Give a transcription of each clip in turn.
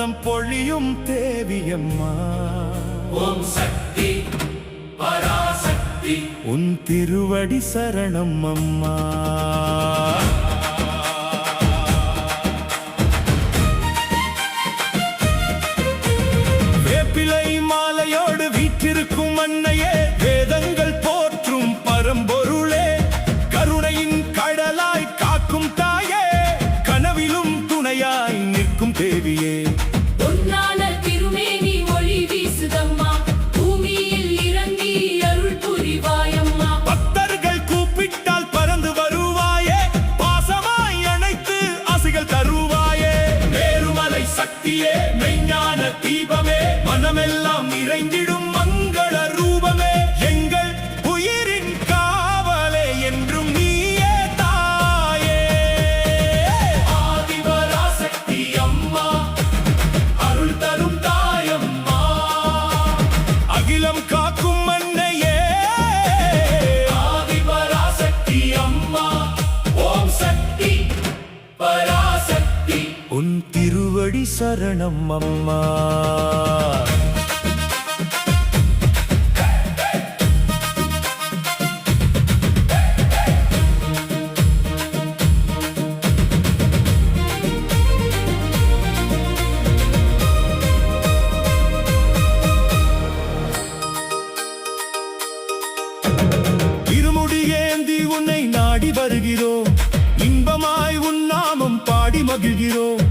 ஆனந்தம் பொழியும் தேவியம்மா. ஓம் சக்தி பராசக்தி உன் திருவடி சரணம் அம்மா. வேப்பிலை மாலையோடு வீற்றிருக்கும் அன்னையே, வேதங்கள் போற்றும் பரம்பொருளே, கருணையின் கடலாய் காக்கும் தாயே, கனவிலும் துணையாய் நிற்கும் தேவியே. பொன்னான திருமேனி ஒளி வீசுதம்மா, பூமியில் இறங்கி அருள் புரிவாயம்மா. பக்தர்கள் கூப்பிட்டால் பறந்து வருவாயே, பாசமாய் அணைத்து ஆசைகள் தருவாயே. மேருமலை சக்தியே, மெய்ஞான தீபமே, மனமெல்லாம் நிறைந்திடும் மங்கள ரூபமே, எங்கள் உயிரின் காவலே என்றும் நீயே தாயே. ஆதிபராசக்தி அம்மா, அருள் தரும் தாயம்மா, அகிலம் காக்கும் அன்னையே. ஆதிபராசக்தி அம்மா, ஓம் சக்தி பராசக்தி உன் திருவடி சரணம் அம்மா. இருமுடியேந்தி உன்னை நாடி வருகிறோம், இன்பமாய் உன் நாமம் பாடி மகிழ்கிறோம்.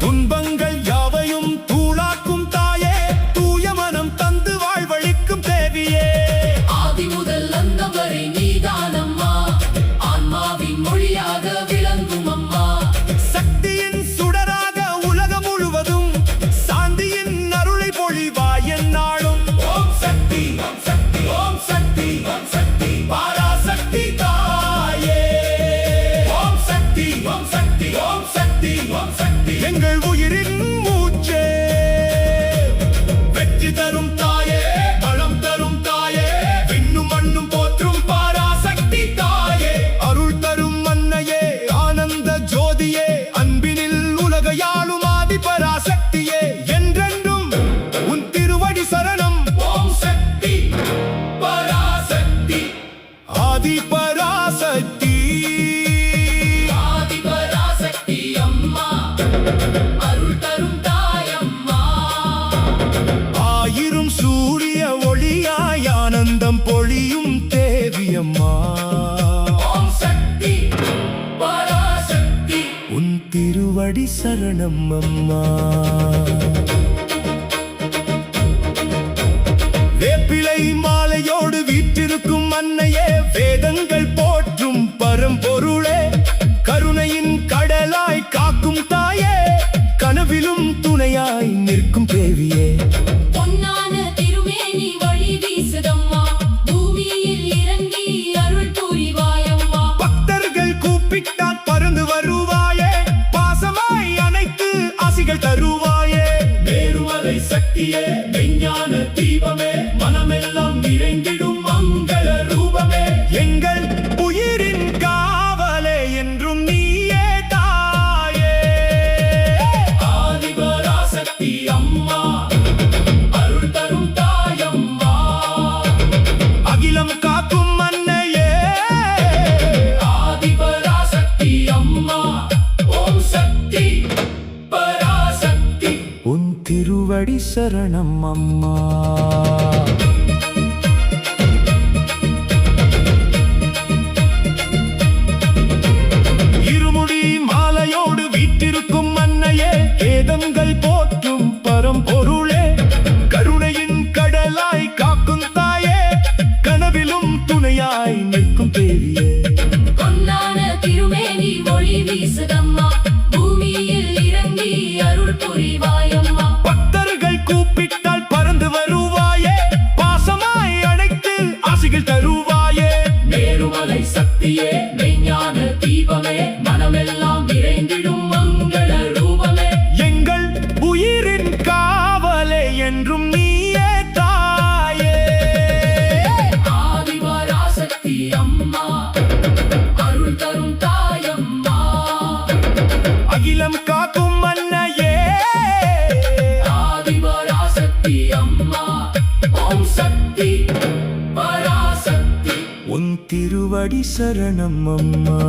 துன்பங்கள் யாவையும் தூளாக்கும் தாயே, தூய மனம் தந்து வாழ்வழிக்கும் தேவியே. ஆதி முதல் அந்தம் வரை நீதானம்மா, ஆன்மாவின் மொழியாக விளங்கும் அம்மா. சக்தியின் சுடராக உலகம் முழுவதும் சாந்தியின் அருளை பொழிவாய் எந்நாளும். ஓம் சக்தி ஓம் சக்தி ஓம் சக்தி ஓம் சக்தி பராசக்தி தாயே. ஓம் சக்தி ஓம் சக்தி ஓம் சக்தி ஓம் சக்தி எங்கள் உயிரின் மூச்சே, வெற்றி தரும் தாயே, பலம் தரும் தாயே, விண்ணும் மண்ணும் போற்றும் பராசக்தி தாயே. அருள் தரும் அன்னையே, ஆனந்த ஜோதியே, அன்பினில் உலகையாளும் ஆதி பராசக்தியே, என்றென்றும் உன் திருவடி சரணம். ஓம் சக்தி பராசக்தி ஆதி பராசக்தி ஆதிபராசக்தி அம்மா, அருள் தரும் தாயம்மா. ஆயிரும் சூரிய ஒளியாய் ஆனந்தம் பொழியும் தேவியம்மா. ஓம் சக்தி பராசக்தி உன் திருவடி சரணம் அம்மா. வேப்பிலை மாலையோடு வீற்றிருக்கும் அன்னையே, வேதங்கள் போற்றும் பரம்பொருளே, கருணையின் கடலாய் காக்கும் தாயே, கனவிலும் துணையாய் நிற்கும் தேவியே. பொன்னான திருமேனி ஒளி வீசுதம்மா, பூமியில் இறங்கி அருள் புரிவாயம்மா. பக்தர்கள் கூப்பிட்டால் பறந்து வருவாயே, பாசமாய் அணைத்து ஆசிகள் தருவாயே. மேருமலை சக்தியே, மெய்ஞான தீபமே, மனமெல்லாம் நிறைந்திடும் மங்கள ரூபமே, எங்கள் உயிரின் காவலே என்றும் நீயே தாயே. ஆதிபராசக்தி அம்மா, அருள் தரும் தாயம்மா, அகிலம் காக்கும் அன்னையே. ஆதிபராசக்தி அம்மா, ஓம் சக்தி பராசக்தி உன் திருவடி சரணம் அம்மா. இருமுடி மாலையோடு வீற்றிருக்கும் அன்னையே, வேதங்கள் போற்றும் பரம்பொருளே, கருணையின் கடலாய் காக்கும் தாயே, கனவிலும் துணையாய் நிற்கும் தேவியே. பொன்னான திருமேனி ஒளி வீசுதம்மா, பூமியில் இறங்கி அருள் புரிவாயம்மா. பக்தர்கள் கூப்பிட்டால் பறந்து வருவாயே, பாசமாய் அணைத்து ஆசிகள் தருவாயே. மேருமலை சக்தியே, மெய்ஞான தீபமே, மனமெல்லாம் நிறைந்திடும் மங்கள ரூபமே, எங்கள் உயிரின் காவலே என்றும் நீயே தாயே. ஆதிபராசக்தி அம்மா, அருள் தரும் தாயம்மா. அகிலம் காக்கும் அன்னையே. உன் திருவடி சரணம் அம்மா.